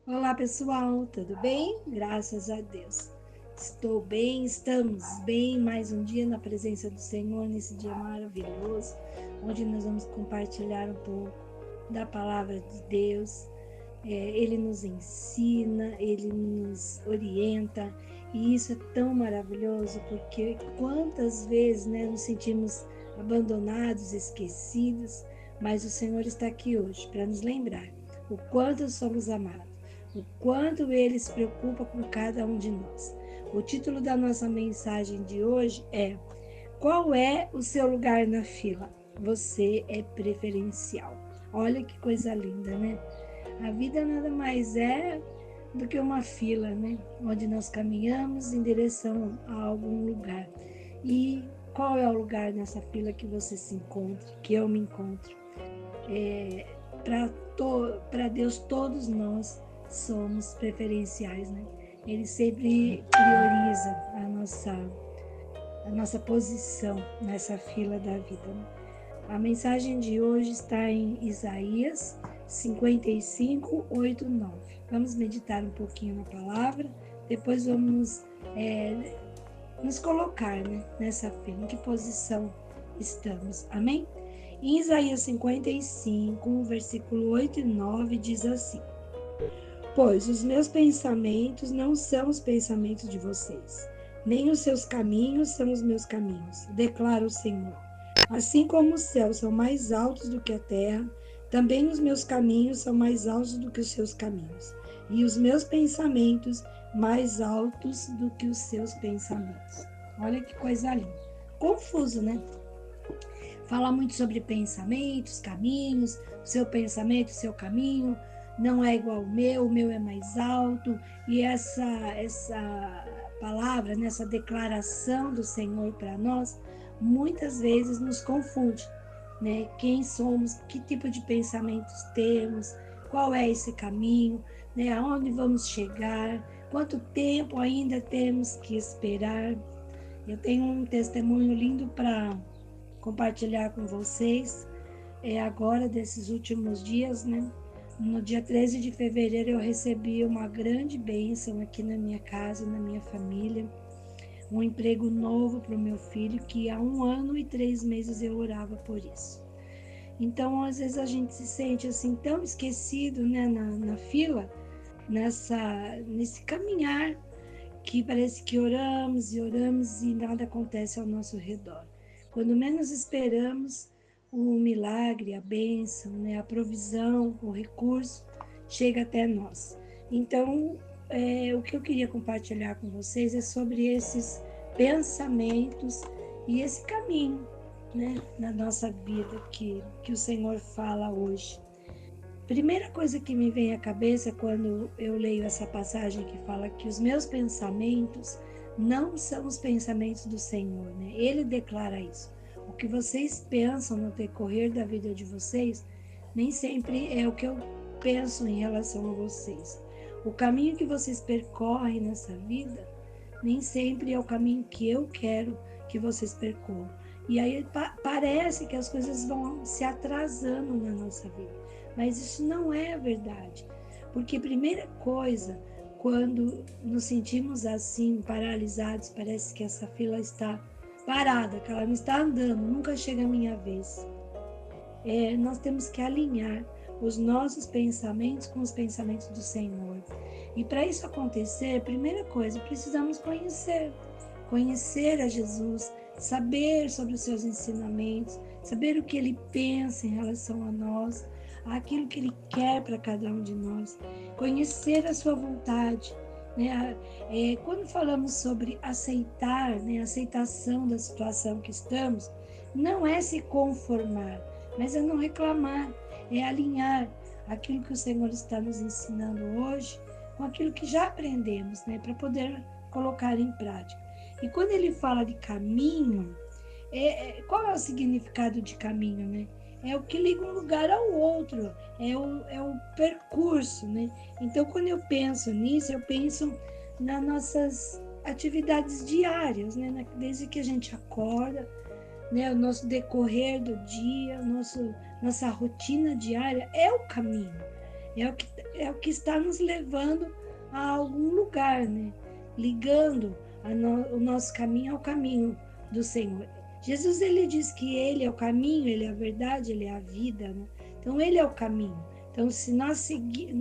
Olá pessoal, tudo bem? Graças a Deus. Estou bem, estamos bem. Mais um dia na presença do Senhor, nesse dia maravilhoso, onde nós vamos compartilhar um pouco da palavra de Deus. Ele nos ensina, ele nos orienta, e isso é tão maravilhoso, porque quantas vezes, né, nos sentimos abandonados, esquecidos, mas o Senhor está aqui hoje para nos lembrar o quanto somos amados, o quanto ele se preocupa com cada um de nós. O título da nossa mensagem de hoje é: qual é o seu lugar na fila? Você é preferencial. Olha que coisa linda, né? A vida nada mais é do que uma fila, né? Onde nós caminhamos em direção a algum lugar. E qual é o lugar nessa fila que você se encontra, que eu me encontro? Para Deus, todos nós somos preferenciais, né? Ele sempre prioriza a nossa posição nessa fila da vida, né? A mensagem de hoje está em Isaías 55, 8, 9. Vamos meditar um pouquinho na palavra, depois vamos nos colocar, né, nessa fila, em que posição estamos. Amém? Em Isaías 55, versículo 8 e 9, diz assim: Pois os meus pensamentos não são os pensamentos de vocês, nem os seus caminhos são os meus caminhos, declara o Senhor. Assim como os céus são mais altos do que a terra, também os meus caminhos são mais altos do que os seus caminhos, e os meus pensamentos mais altos do que os seus pensamentos. Olha que coisa linda. Confuso, né? Fala muito sobre pensamentos, caminhos, o seu pensamento, o seu caminho não é igual ao o meu é mais alto. E essa palavra, nessa declaração do Senhor para nós, muitas vezes nos confunde, né? Quem somos, que tipo de pensamentos temos, qual é esse caminho, né? Aonde vamos chegar, quanto tempo ainda temos que esperar. Eu tenho um testemunho lindo para compartilhar com vocês agora desses últimos dias, né? No dia 13 de fevereiro eu recebi uma grande bênção aqui na minha casa, na minha família, um emprego novo para o meu filho, que há 1 ano e 3 meses eu orava por isso. Então, às vezes a gente se sente assim tão esquecido, né, na fila, nesse caminhar, que parece que oramos e oramos e nada acontece ao nosso redor. Quando menos esperamos, o milagre, a bênção, né, a provisão, o recurso chega até nós. Então, o que eu queria compartilhar com vocês é sobre esses pensamentos e esse caminho, né, na nossa vida que o Senhor fala hoje. Primeira coisa que me vem à cabeça quando eu leio essa passagem que fala que os meus pensamentos não são os pensamentos do Senhor, né? Ele declara isso. O que vocês pensam no decorrer da vida de vocês nem sempre é o que eu penso em relação a vocês. O caminho que vocês percorrem nessa vida nem sempre é o caminho que eu quero que vocês percorram. E aí parece que as coisas vão se atrasando na nossa vida. Mas isso não é a verdade. Porque primeira coisa, quando nos sentimos assim, paralisados, parece que essa fila está parada, que ela não está andando, nunca chega a minha vez. Nós temos que alinhar os nossos pensamentos com os pensamentos do Senhor. E para isso acontecer, primeira coisa, precisamos conhecer a Jesus, saber sobre os seus ensinamentos, saber o que ele pensa em relação a nós, aquilo que ele quer para cada um de nós, conhecer a sua vontade. Né? Quando falamos sobre aceitar, né, aceitação da situação que estamos, não é se conformar, mas é não reclamar, é alinhar aquilo que o Senhor está nos ensinando hoje com aquilo que já aprendemos, né, para poder colocar em prática. E quando ele fala de caminho, qual é o significado de caminho, né? É o que liga um lugar ao outro, é o percurso, né? Então, quando eu penso nisso, eu penso nas nossas atividades diárias, né? Desde que a gente acorda, né? O nosso decorrer do dia, nossa rotina diária é o caminho, é o que é o que está nos levando a algum lugar, né? Ligando o nosso caminho ao caminho do Senhor. Jesus, ele diz que ele é o caminho, ele é a verdade, ele é a vida, né? Então ele é o caminho. Então, se nós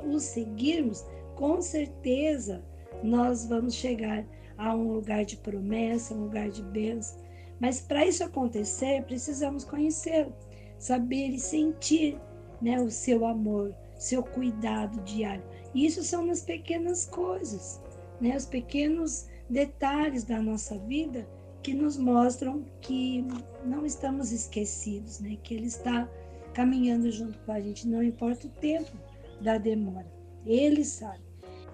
o seguirmos, com certeza nós vamos chegar a um lugar de promessa, um lugar de bênção. Mas para isso acontecer, precisamos conhecê-lo, saber e sentir, né, o seu amor, seu cuidado diário. E isso são nas pequenas coisas, né, os pequenos detalhes da nossa vida que nos mostram que não estamos esquecidos, né, que Ele está caminhando junto com a gente, não importa o tempo da demora, Ele sabe.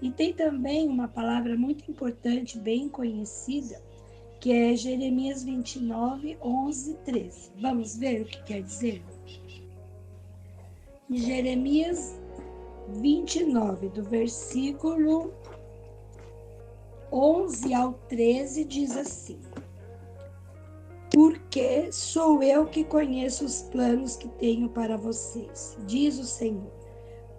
E tem também uma palavra muito importante, bem conhecida, que é Jeremias 29, 11 e 13. Vamos ver o que quer dizer? Em Jeremias 29, do versículo 11 ao 13, diz assim: Porque sou eu que conheço os planos que tenho para vocês, diz o Senhor,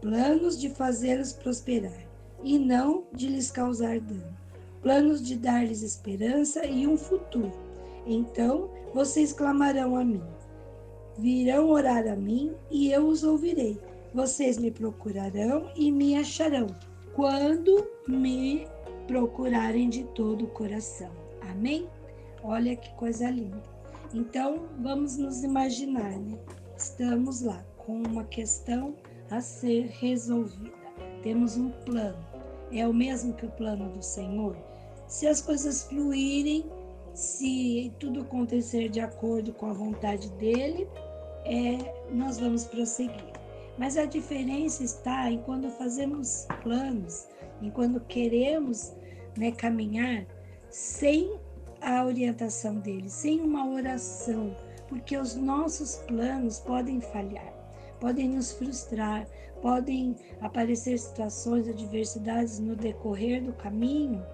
planos de fazê-los prosperar e não de lhes causar dano, planos de dar-lhes esperança e um futuro. Então vocês clamarão a mim, virão orar a mim e eu os ouvirei. Vocês me procurarão e me acharão, quando me procurarem de todo o coração. Amém? Olha que coisa linda. Então, vamos nos imaginar, né? Estamos lá com uma questão a ser resolvida. Temos um plano. É o mesmo que o plano do Senhor? Se as coisas fluírem, se tudo acontecer de acordo com a vontade dele, nós vamos prosseguir. Mas a diferença está em quando fazemos planos, em quando queremos, né, caminhar sem a orientação dele, sem uma oração, porque os nossos planos podem falhar, podem nos frustrar, podem aparecer situações, adversidades no decorrer do caminho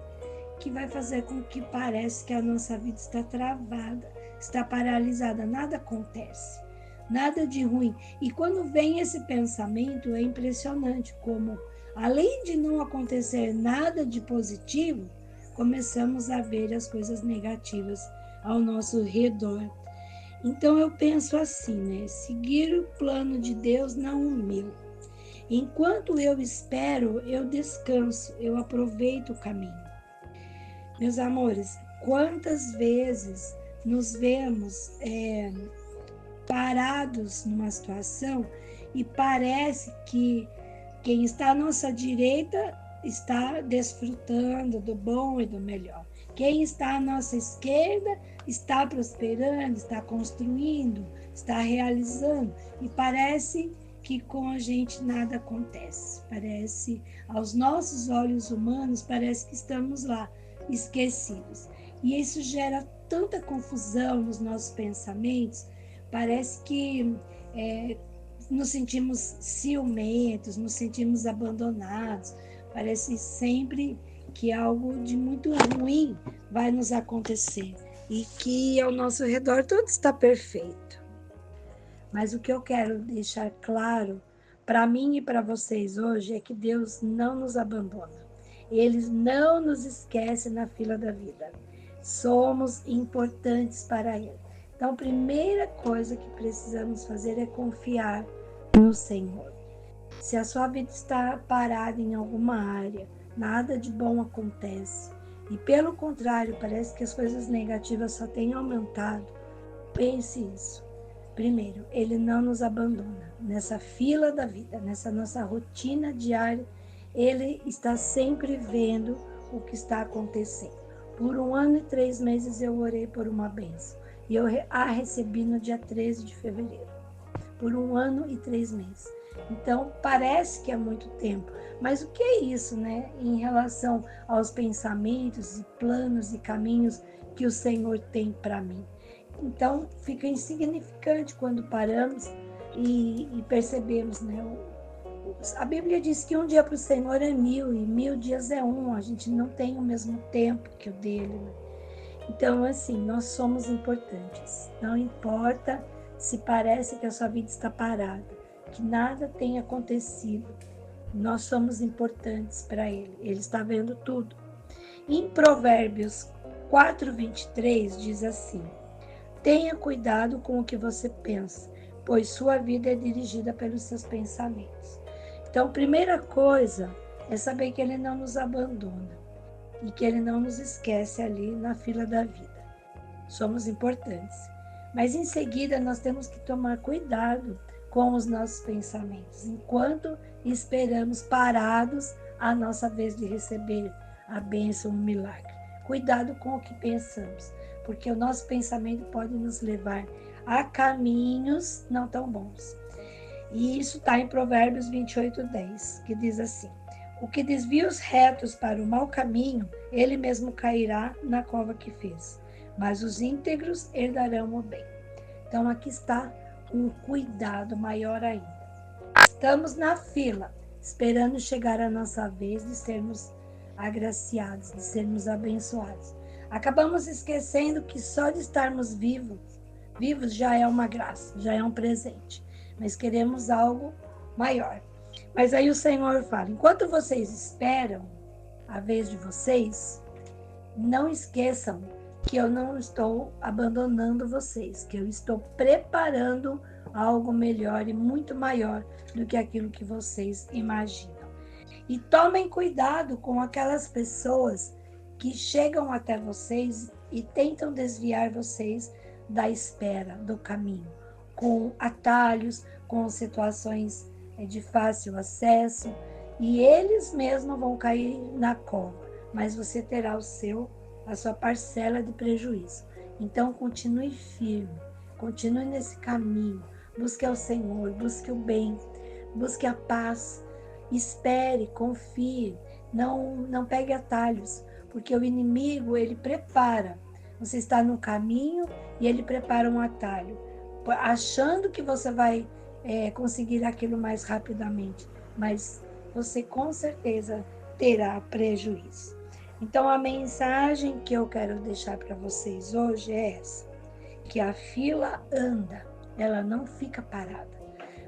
que vai fazer com que pareça que a nossa vida está travada, está paralisada, nada acontece, nada de ruim. E quando vem esse pensamento, é impressionante como, além de não acontecer nada de positivo, começamos a ver as coisas negativas ao nosso redor. Então eu penso assim, né? Seguir o plano de Deus, não o meu. Enquanto eu espero, eu descanso, eu aproveito o caminho. Meus amores, quantas vezes nos vemos parados numa situação e parece que quem está à nossa direita está desfrutando do bom e do melhor. Quem está à nossa esquerda está prosperando, está construindo, está realizando. E parece que com a gente nada acontece. Parece, aos nossos olhos humanos, parece que estamos lá, esquecidos. E isso gera tanta confusão nos nossos pensamentos, parece que nos sentimos ciumentos, nos sentimos abandonados, parece sempre que algo de muito ruim vai nos acontecer e que ao nosso redor tudo está perfeito. Mas o que eu quero deixar claro para mim e para vocês hoje é que Deus não nos abandona. Ele não nos esquece na fila da vida. Somos importantes para Ele. Então, a primeira coisa que precisamos fazer é confiar no Senhor. Se a sua vida está parada em alguma área, nada de bom acontece, e pelo contrário, parece que as coisas negativas só têm aumentado, pense isso. Primeiro, Ele não nos abandona nessa fila da vida, nessa nossa rotina diária. Ele está sempre vendo o que está acontecendo. Por 1 ano e 3 meses eu orei por uma bênção. E eu a recebi no dia 13 de fevereiro. Por 1 ano e 3 meses. Então, parece que é muito tempo. Mas o que é isso, né? Em relação aos pensamentos e planos e caminhos que o Senhor tem para mim. Então, fica insignificante quando paramos e percebemos, né? A Bíblia diz que um dia para o Senhor é 1000 e 1000 dias é um. A gente não tem o mesmo tempo que o dele, né? Então, assim, nós somos importantes. Não importa se parece que a sua vida está parada, que nada tem acontecido. Nós somos importantes para Ele. Ele está vendo tudo. Em Provérbios 4:23 diz assim: tenha cuidado com o que você pensa, pois sua vida é dirigida pelos seus pensamentos. Então, primeira coisa é saber que Ele não nos abandona e que Ele não nos esquece ali na fila da vida. Somos importantes. Mas em seguida nós temos que tomar cuidado com os nossos pensamentos, enquanto esperamos parados a nossa vez de receber a bênção, o milagre. Cuidado com o que pensamos, porque o nosso pensamento pode nos levar a caminhos não tão bons. E isso está em Provérbios 28:10, que diz assim: o que desvia os retos para o mau caminho, ele mesmo cairá na cova que fez, mas os íntegros herdarão o bem. Então aqui está um cuidado maior ainda. Estamos na fila, esperando chegar a nossa vez de sermos agraciados, de sermos abençoados. Acabamos esquecendo que só de estarmos vivos já é uma graça, já é um presente. Mas queremos algo maior. Mas aí o Senhor fala: enquanto vocês esperam a vez de vocês, não esqueçam que eu não estou abandonando vocês, que eu estou preparando algo melhor e muito maior do que aquilo que vocês imaginam. E tomem cuidado com aquelas pessoas que chegam até vocês e tentam desviar vocês da espera, do caminho, com atalhos, com situações de fácil acesso, e eles mesmos vão cair na cova, mas você terá a sua parcela de prejuízo. Então continue firme, continue nesse caminho, busque ao Senhor, busque o bem, busque a paz, espere, confie, não pegue atalhos, porque o inimigo, ele prepara. Você está no caminho e ele prepara um atalho, achando que você vai conseguir aquilo mais rapidamente, mas você com certeza terá prejuízo. Então, a mensagem que eu quero deixar para vocês hoje é essa: que a fila anda, ela não fica parada.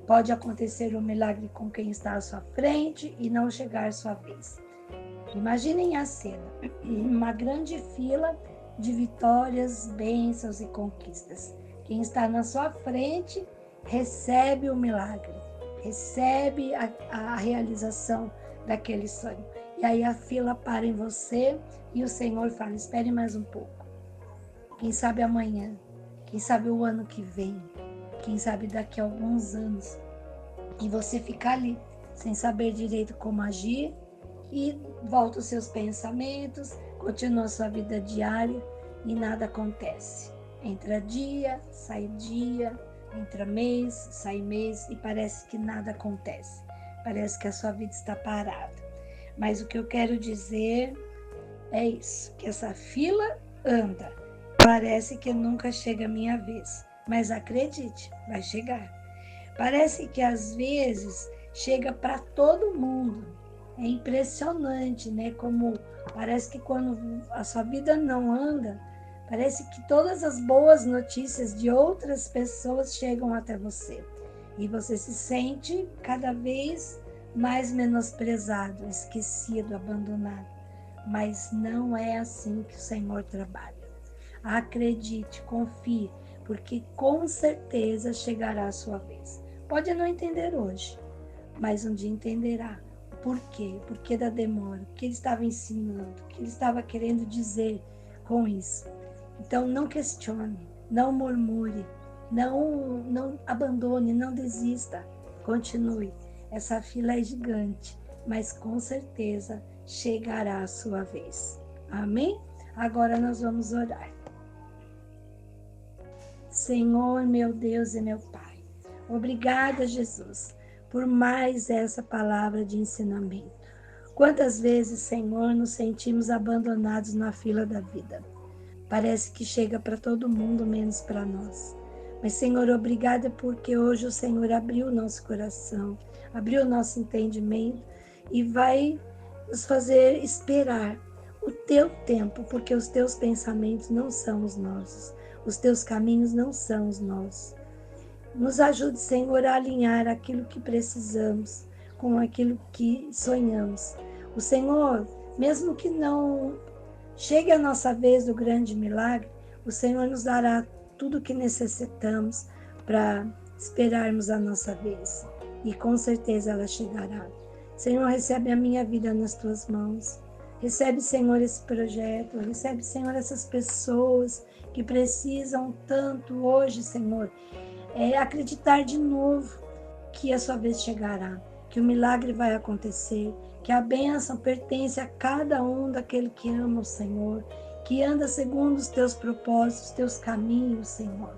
Pode acontecer um milagre com quem está à sua frente e não chegar à sua vez. Imaginem a cena: uma grande fila de vitórias, bênçãos e conquistas. Quem está na sua frente recebe o milagre, recebe a realização daquele sonho. E aí a fila para em você e o Senhor fala: espere mais um pouco. Quem sabe amanhã, quem sabe o ano que vem, quem sabe daqui a alguns anos. E você fica ali, sem saber direito como agir, e volta os seus pensamentos, continua a sua vida diária e nada acontece. Entra dia, entra mês, sai mês e parece que nada acontece. Parece que a sua vida está parada. Mas o que eu quero dizer é isso, que essa fila anda. Parece que nunca chega a minha vez, mas acredite, vai chegar. Parece que às vezes chega para todo mundo. É impressionante, né? Como parece que quando a sua vida não anda, parece que todas as boas notícias de outras pessoas chegam até você. E você se sente cada vez mais menosprezado, esquecido, abandonado. Mas não é assim que o Senhor trabalha. Acredite, confie, porque com certeza chegará a sua vez. Pode não entender hoje, mas um dia entenderá. Por quê? Por que da demora? O que ele estava ensinando? O que ele estava querendo dizer com isso? Então não questione, não murmure, não abandone, não desista. Continue. Essa fila é gigante, mas com certeza chegará a sua vez. Amém? Agora nós vamos orar. Senhor, meu Deus e meu Pai, obrigada, Jesus, por mais essa palavra de ensinamento. Quantas vezes, Senhor, nos sentimos abandonados na fila da vida? Parece que chega para todo mundo, menos para nós. Mas, Senhor, obrigada porque hoje o Senhor abriu o nosso coração, abriu o nosso entendimento e vai nos fazer esperar o teu tempo, porque os teus pensamentos não são os nossos, os teus caminhos não são os nossos. Nos ajude, Senhor, a alinhar aquilo que precisamos com aquilo que sonhamos. O Senhor, mesmo que não chegue a nossa vez do grande milagre, o Senhor nos dará tudo o que necessitamos para esperarmos a nossa vez. E com certeza ela chegará. Senhor, recebe a minha vida nas tuas mãos. Recebe, Senhor, esse projeto. Recebe, Senhor, essas pessoas que precisam tanto hoje, Senhor, acreditar de novo que a sua vez chegará, que o milagre vai acontecer, que a bênção pertence a cada um daquele que ama o Senhor, que anda segundo os teus propósitos, os teus caminhos, Senhor.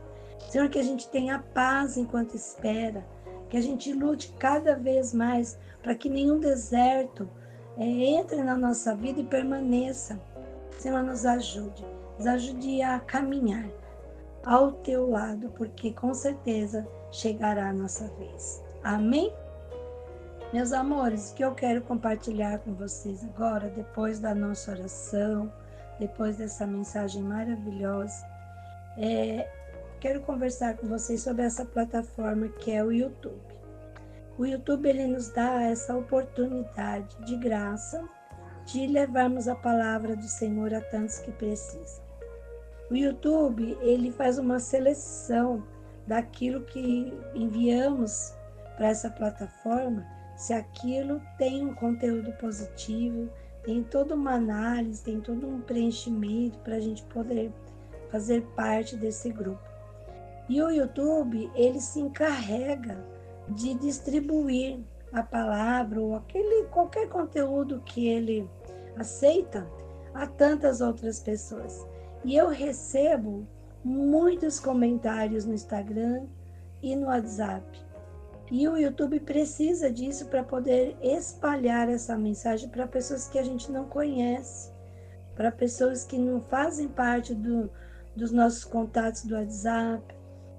Senhor, que a gente tenha paz enquanto espera, que a gente lute cada vez mais para que nenhum deserto entre na nossa vida e permaneça. Senhor, nos ajude a caminhar ao teu lado, porque com certeza chegará a nossa vez. Amém? Meus amores, o que eu quero compartilhar com vocês agora, depois da nossa oração, depois dessa mensagem maravilhosa, quero conversar com vocês sobre essa plataforma que é o YouTube. O YouTube, ele nos dá essa oportunidade de graça de levarmos a palavra do Senhor a tantos que precisam. O YouTube, ele faz uma seleção daquilo que enviamos para essa plataforma, se aquilo tem um conteúdo positivo, tem toda uma análise, tem todo um preenchimento para a gente poder fazer parte desse grupo. E o YouTube, ele se encarrega de distribuir a palavra ou qualquer conteúdo que ele aceita a tantas outras pessoas. E eu recebo muitos comentários no Instagram e no WhatsApp. E o YouTube precisa disso para poder espalhar essa mensagem para pessoas que a gente não conhece, para pessoas que não fazem parte dos nossos contatos do WhatsApp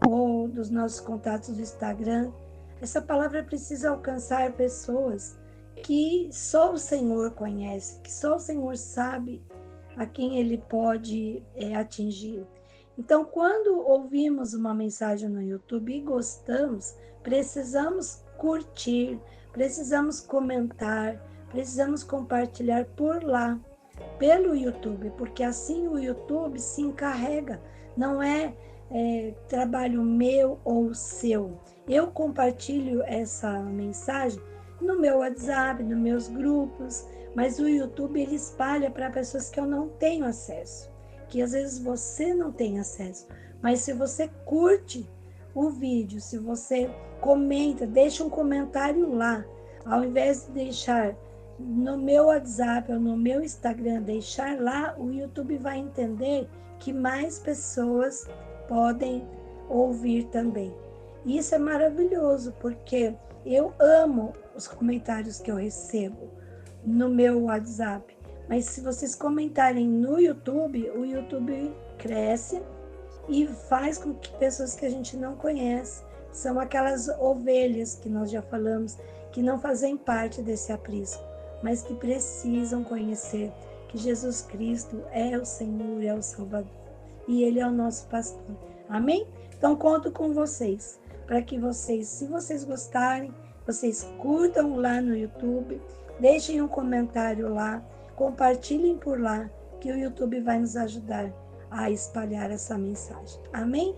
ou dos nossos contatos do Instagram. Essa palavra precisa alcançar pessoas que só o Senhor conhece, que só o Senhor sabe a quem ele pode atingir. Então, quando ouvimos uma mensagem no YouTube e gostamos, precisamos curtir, precisamos comentar, precisamos compartilhar por lá, pelo YouTube, porque assim o YouTube se encarrega, não é trabalho meu ou seu. Eu compartilho essa mensagem no meu WhatsApp, nos meus grupos, mas o YouTube ele espalha para pessoas que eu não tenho acesso, que às vezes você não tem acesso. Mas se você curte o vídeo, se você comenta, deixa um comentário lá, ao invés de deixar no meu WhatsApp ou no meu Instagram, deixar lá, o YouTube vai entender que mais pessoas podem ouvir também. Isso é maravilhoso, porque eu amo os comentários que eu recebo no meu WhatsApp. Mas se vocês comentarem no YouTube, o YouTube cresce e faz com que pessoas que a gente não conhece, são aquelas ovelhas que nós já falamos, que não fazem parte desse aprisco, mas que precisam conhecer que Jesus Cristo é o Senhor, é o Salvador. E Ele é o nosso pastor. Amém? Então, conto com vocês, para que vocês, se vocês gostarem, vocês curtam lá no YouTube, deixem um comentário lá, compartilhem por lá, que o YouTube vai nos ajudar a espalhar essa mensagem. Amém?